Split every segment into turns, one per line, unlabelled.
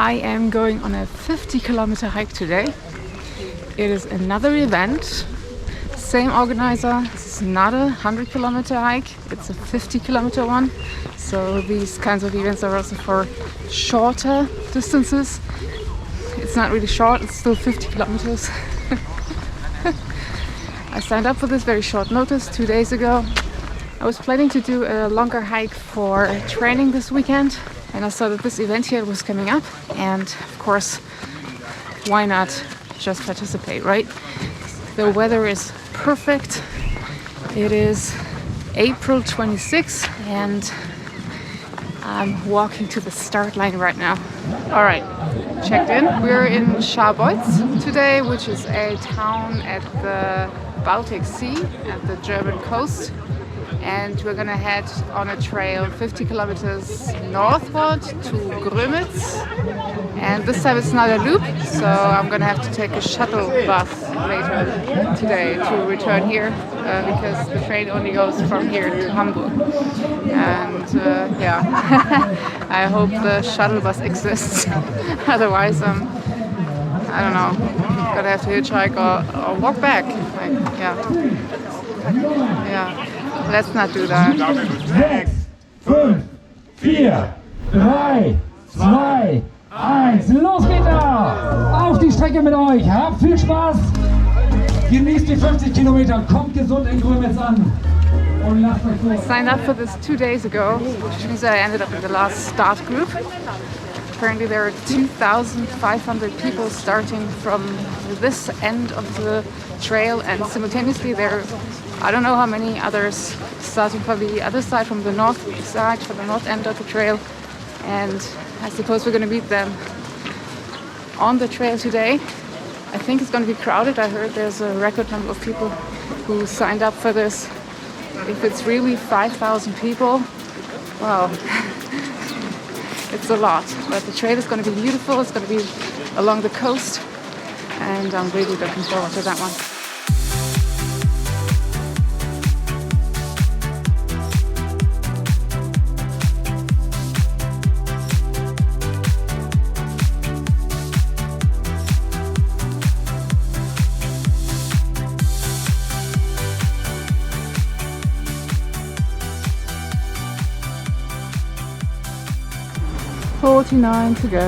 I am going on a 50-kilometer hike today. It is another event, same organizer. This is not a 100-kilometer hike, it's a 50-kilometer one. So these kinds of events are also for shorter distances. It's not really short, it's still 50 kilometers. I signed up for this very short notice 2 days ago. I was planning to do a longer hike for training this weekend, and I saw that this event here was coming up, and of course, why not just participate, right? The weather is perfect. It is April 26th and I'm walking to the start line right now. All right, checked in. We're in Scharbeutz today, which is a town at the Baltic Sea at the German coast. And we're gonna head on a trail 50 kilometers northward to Grömitz. And this time it's not a loop, so I'm gonna have to take a shuttle bus later today to return here because the train only goes from here to Hamburg. And yeah, I hope the shuttle bus exists. Otherwise, I don't know, gonna have to hitchhike or walk back. Yeah. Let's not do that.
6, 5, 4, 3, 2, 1. Los geht's da! Auf die Strecke mit euch. Habt viel Spaß. Genießt die 50 Kilometer. Kommt gesund in Grömitz an. Und lasst euch durch.
I signed up for this 2 days ago, which means I ended up in the last start group. Apparently there are 2,500 people starting from this end of the trail, and simultaneously there are I don't know how many others starting from the other side, from the north side, from the north end of the trail. And I suppose we're going to meet them on the trail today. I think it's going to be crowded. I heard there's a record number of people who signed up for this. If it's really 5,000 people, wow, it's a lot. But the trail is going to be beautiful. It's going to be along the coast, and I'm really looking forward to that one. $49 to go.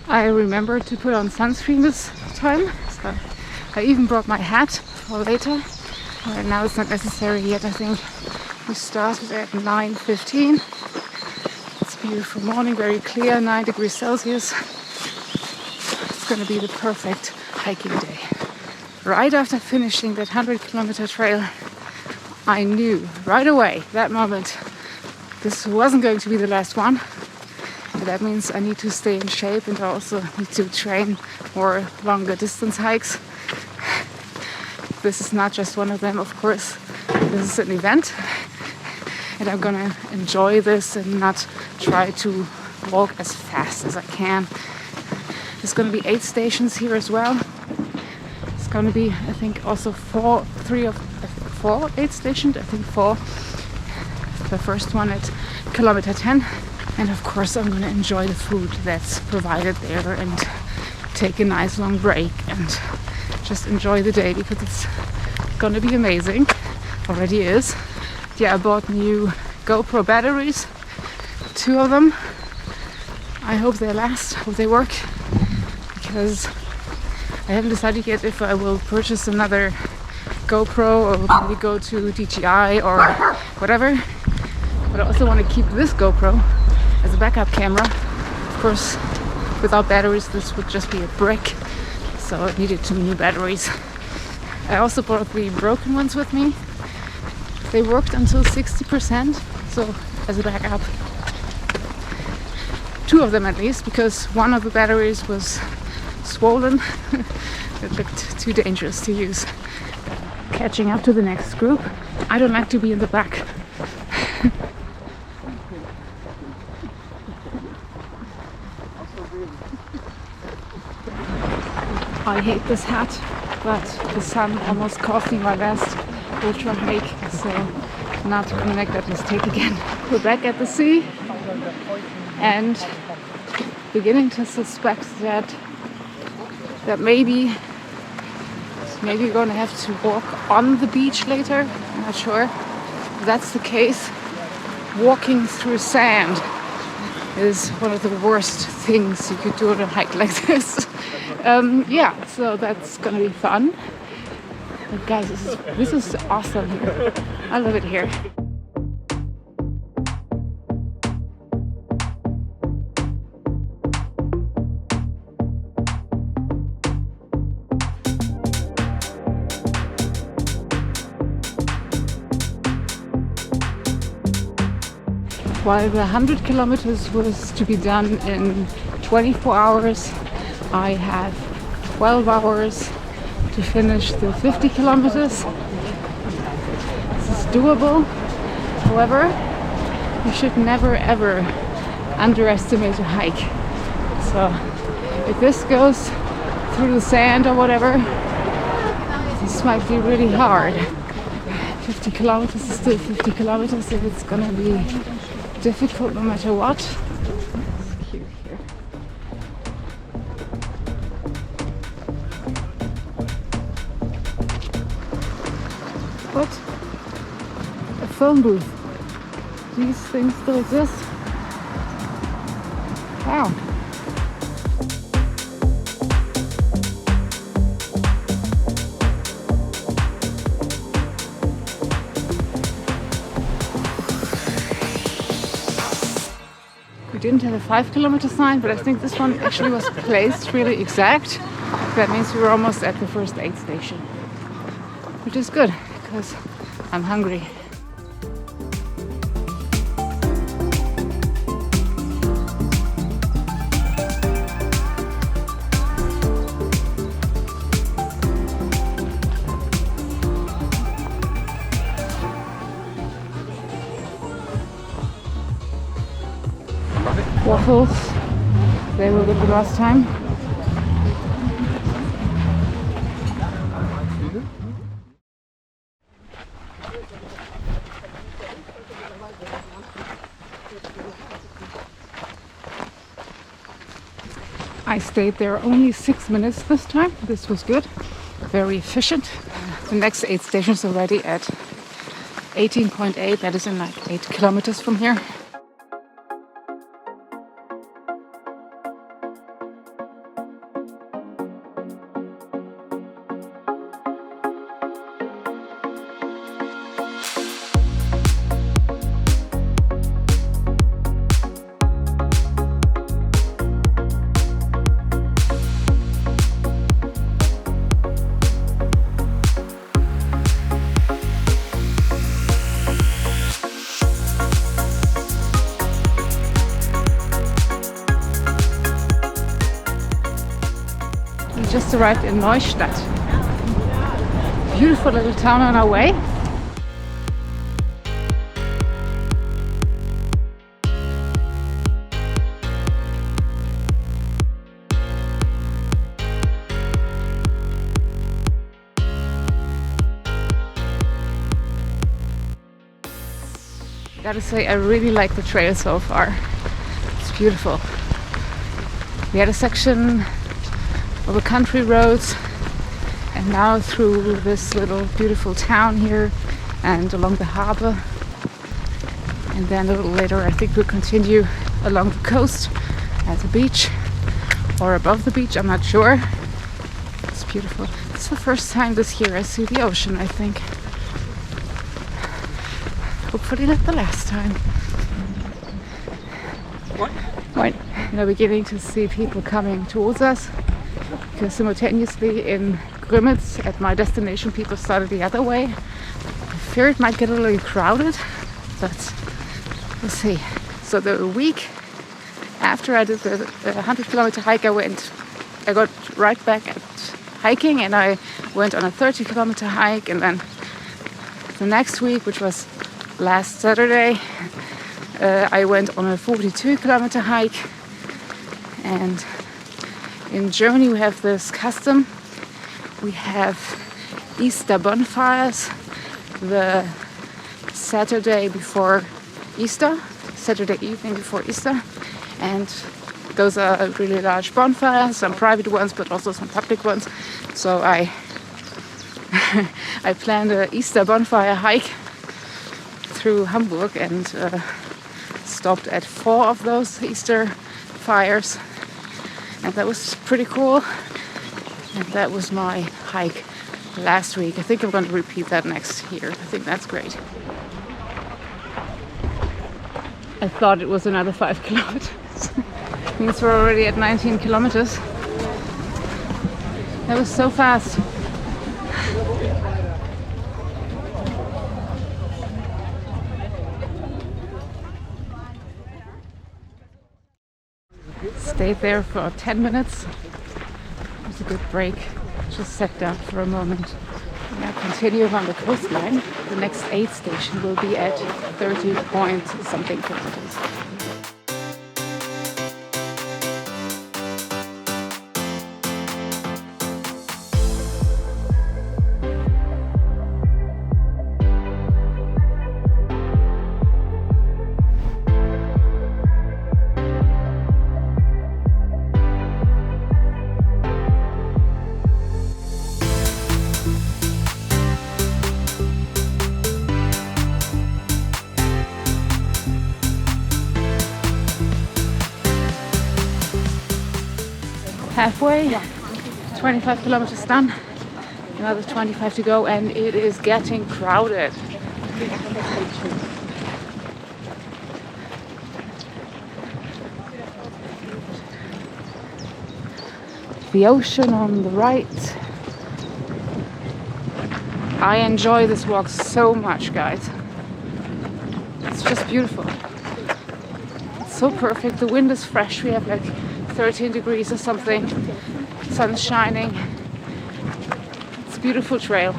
I remembered to put on sunscreen this time, so I even brought my hat for later. Right now it's not necessary yet. I think we started at 9:15. It's a beautiful morning, very clear, 9 degrees Celsius. It's going to be the perfect hiking day. Right after finishing that 100-kilometer trail, I knew right away, that moment, this wasn't going to be the last one. And that means I need to stay in shape, and I also need to train more longer distance hikes. This is not just one of them, of course. This is an event, and I'm gonna enjoy this and not try to walk as fast as I can. There's going to be 8 stations here as well. It's going to be, I think, also 8 stations. I think 4. The first one at kilometer 10. And of course I'm going to enjoy the food that's provided there and take a nice long break and just enjoy the day, because it's going to be amazing. Already is. Yeah, I bought new GoPro batteries. 2 of them. I hope they last, hope they work. Because I haven't decided yet if I will purchase another GoPro or maybe go to DJI or whatever. But I also want to keep this GoPro as a backup camera. Of course, without batteries this would just be a brick, so I needed 2 new batteries. I also brought the broken ones with me. They worked until 60%, so as a backup. 2 of them at least, because one of the batteries was swollen. It looked too dangerous to use. Catching up to the next group. I don't like to be in the back. I hate this hat, but the sun almost cost me my last ultra hike, so I'm not gonna make that mistake again. We're back at the sea and beginning to suspect that maybe we're gonna have to walk on the beach later. I'm not sure. If that's the case, walking through sand is one of the worst things you could do on a hike like this. Yeah, so that's gonna be fun. But guys, this is awesome here. I love it here. While the 100 kilometers was to be done in 24 hours, I have 12 hours to finish the 50 kilometers. This is doable. However, you should never ever underestimate a hike. So if this goes through the sand or whatever, this might be really hard. 50 kilometers is still 50 kilometers if it's gonna be difficult no matter what. It's cute here. What? A phone booth. These things still exist? Wow. We didn't have a 5 kilometer sign, but I think this one actually was placed really exact. That means we were almost at the first aid station, which is good because I'm hungry. Waffles, they were good the last time. I stayed there only 6 minutes this time. This was good, very efficient. The next aid station is already at 18.8, that is in like 8 kilometers from here. Just arrived in Neustadt. Beautiful little town on our way. Gotta say, I really like the trail so far. It's beautiful. We had a section over country roads and now through this little beautiful town here and along the harbor, and then a little later I think we'll continue along the coast at the beach or above the beach, I'm not sure. It's beautiful. It's the first time this year I see the ocean, I think. Hopefully not the last time. What? We're beginning to see people coming towards us, because simultaneously in Grömitz at my destination people started the other way. I fear it might get a little crowded, but we'll see. So the week after I did the 100 kilometer hike, I got right back at hiking and I went on a 30 kilometer hike, and then the next week, which was last Saturday, I went on a 42 kilometer hike. And in Germany we have this custom we have Easter bonfires the Saturday before Easter, Saturday evening before Easter, and those are really large bonfires, some private ones but also some public ones. So I planned an Easter bonfire hike through Hamburg and stopped at 4 of those Easter fires, and that was pretty cool. And that was my hike last week. I think I'm going to repeat that next year. I think that's great. I thought it was another 5 kilometers. Means we're already at 19 kilometers. That was so fast. Stayed there for 10 minutes. It was a good break. Just sat down for a moment. Now continue on the coastline. The next aid station will be at 30 point something kilometers. Halfway, 25 kilometers done, another 25 to go, and it is getting crowded. The ocean on the right. I enjoy this walk so much, guys. It's just beautiful. It's so perfect. The wind is fresh. We have like 13 degrees or something. Sun's shining. It's a beautiful trail.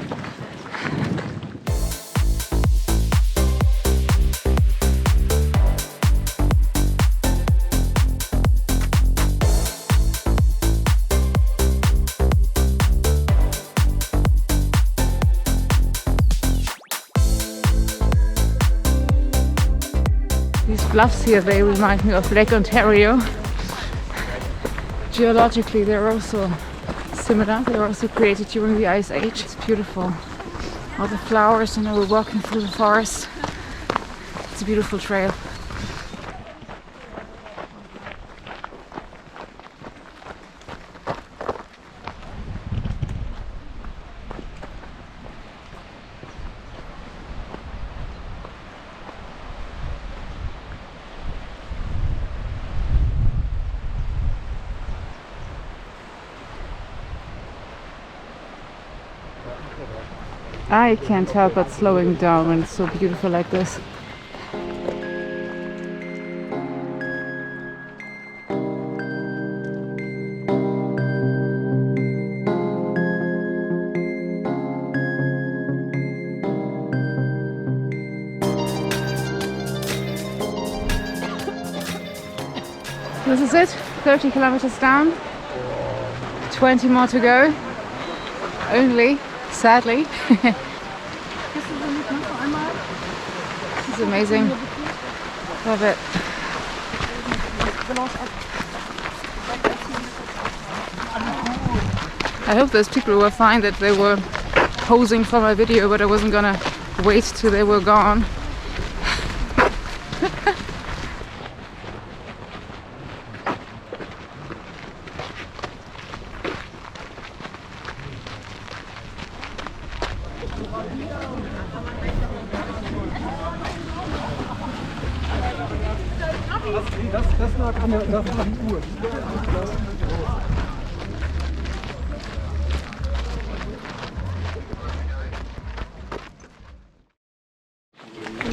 These bluffs here, they remind me of Lake Ontario. Geologically, they're also similar. They were also created during the Ice Age. It's beautiful. All the flowers, and we're walking through the forest. It's a beautiful trail. I can't help but slowing down when it's so beautiful like this. This is it, 30 kilometers down, 20 more to go, only, sadly. This is amazing, love it. I hope those people were fine that they were posing for my video, but I wasn't gonna wait till they were gone.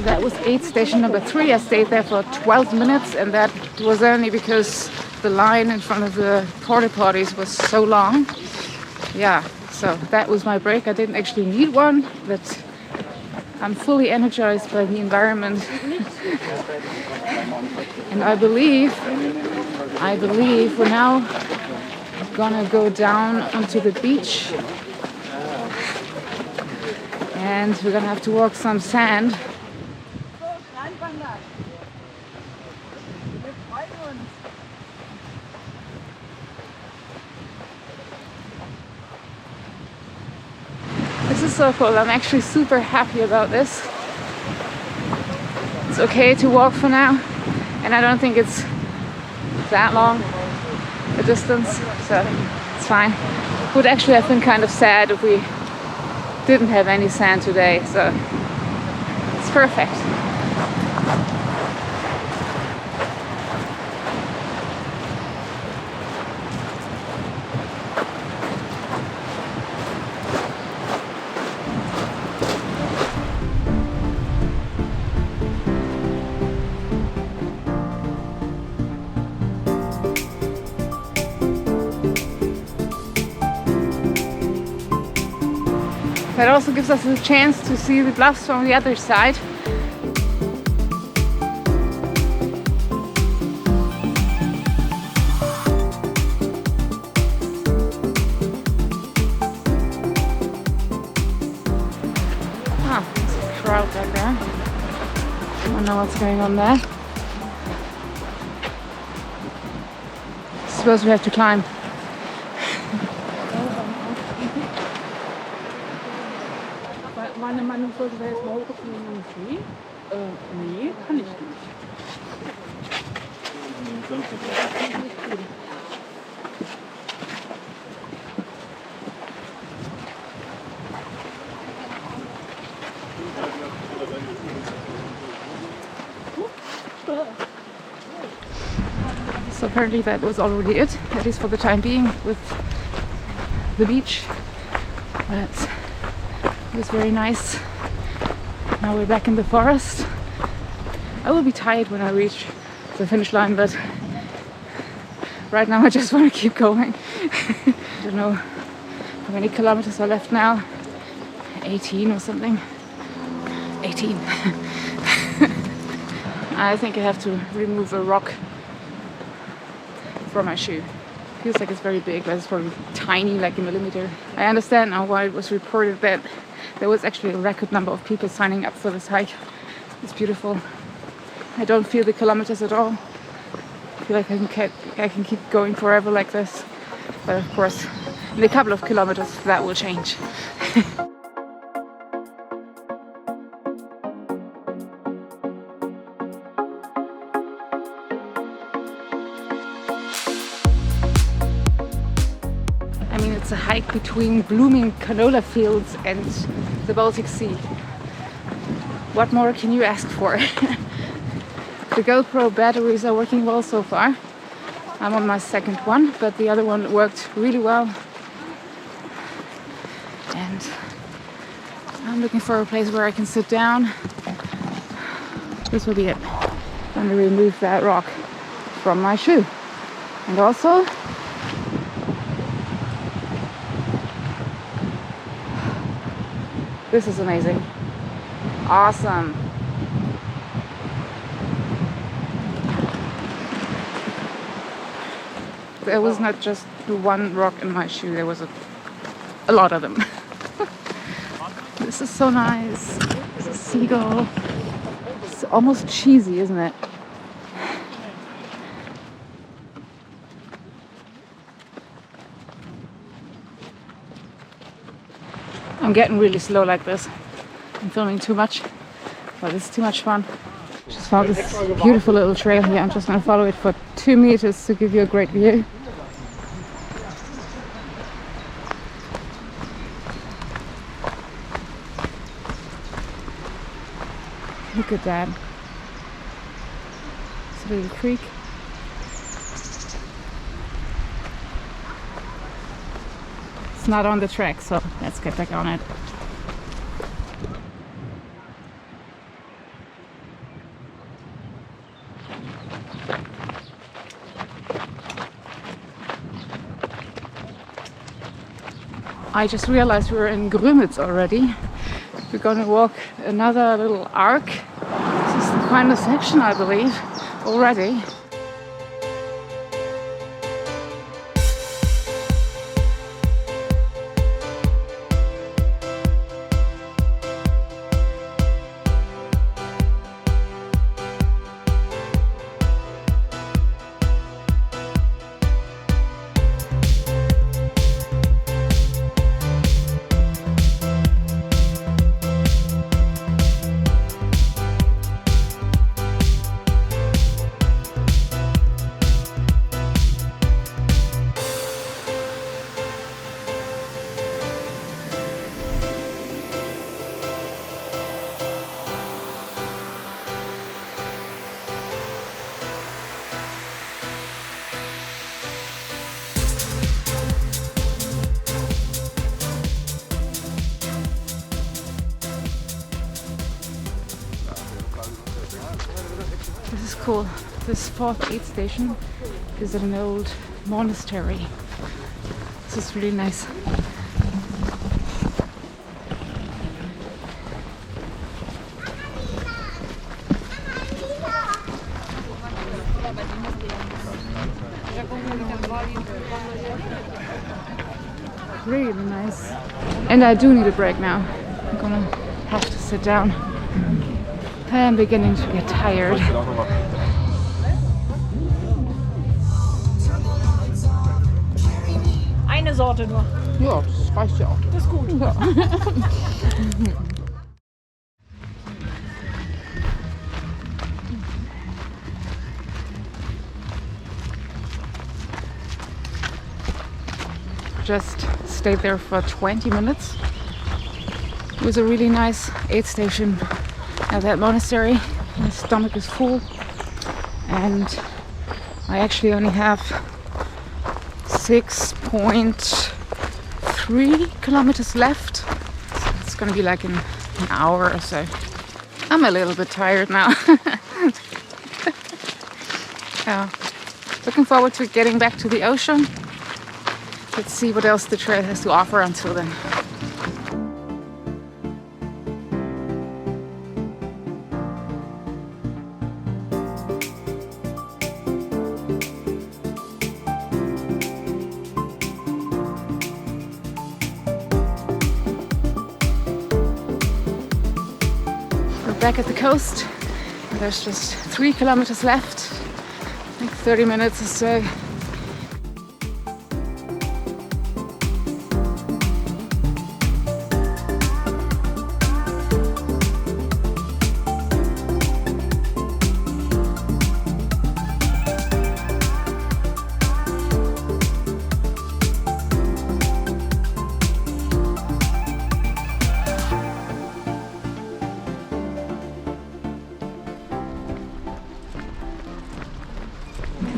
That was aid station number 3. I stayed there for 12 minutes, and that was only because the line in front of the porta potties was so long. Yeah, so that was my break. I didn't actually need one, but I'm fully energized by the environment. And I believe we're now gonna go down onto the beach and we're gonna have to walk some sand. This is so cool. I'm actually super happy about this. It's okay to walk for now, and I don't think it's that long a distance, so it's fine. It would actually have been kind of sad if we didn't have any sand today, so it's perfect. That also gives us a chance to see the bluffs from the other side. Ah, there's a crowd back there. I don't know what's going on there. I suppose we have to climb.
Meine Meinung sollte da jetzt mal hochgehen und nee, nee, kann ich nicht.
So apparently that was already it, at least for the time being, with the beach. But it was very nice. Now we're back in the forest. I will be tired when I reach the finish line, but right now I just want to keep going. I don't know how many kilometers are left now. 18 or something. 18. I think I have to remove a rock from my shoe. Feels like it's very big, but it's probably tiny, like a millimeter. I understand now why it was reported that there was actually a record number of people signing up for this hike. It's beautiful. I don't feel the kilometers at all. I feel like I can keep going forever like this. But of course, in a couple of kilometers, that will change. It's a hike between blooming canola fields and the Baltic Sea. What more can you ask for? The GoPro batteries are working well so far. I'm on my second one, but the other one worked really well. And I'm looking for a place where I can sit down. This will be it. I'm going to remove that rock from my shoe. And also, this is amazing. Awesome. There was not just the one rock in my shoe, there was a lot of them. This is so nice. It's a seagull. It's almost cheesy, isn't it? I'm getting really slow like this. I'm filming too much, but it's too much fun. Just found this beautiful little trail here. I'm just gonna follow it for 2 meters to give you a great view. Look at that. It's a little creek. It's not on the track, so let's get back on it. I just realized we're in Grömitz already. We're gonna walk another little arc. This is the final section, I believe, already. is cool. This fourth aid station is an old monastery. This is really nice. Really nice. And I do need a break now. I'm gonna have to sit down. I'm beginning to get tired.
Eine Sorte nur.
Ja, das reicht ja auch.
Das ist gut.
Ja. Just stayed there for 20 minutes. It was a really nice aid station at that monastery. My stomach is full and I actually only have 6.3 kilometers left. So it's gonna be like in an hour or so. I'm a little bit tired now. Yeah. Looking forward to getting back to the ocean. Let's see what else the trail has to offer until then. We're back at the coast. There's just 3 kilometers left. Like 30 minutes or so.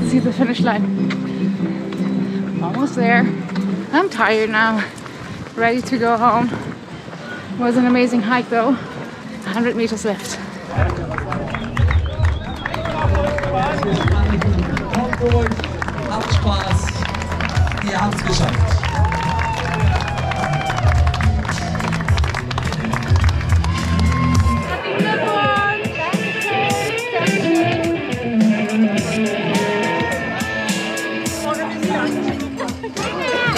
See the finish line. Almost there. I'm tired now. Ready to go home. Was an amazing hike though. 100 meters left.
Habt Spaß. Ihr habt's geschafft.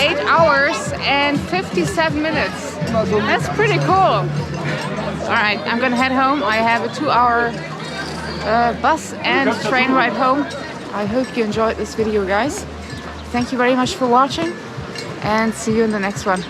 8 hours and 57 minutes. That's pretty cool. Alright, I'm gonna head home. I have a 2-hour bus and train ride home. I hope you enjoyed this video, guys. Thank you very much for watching and see you in the next one.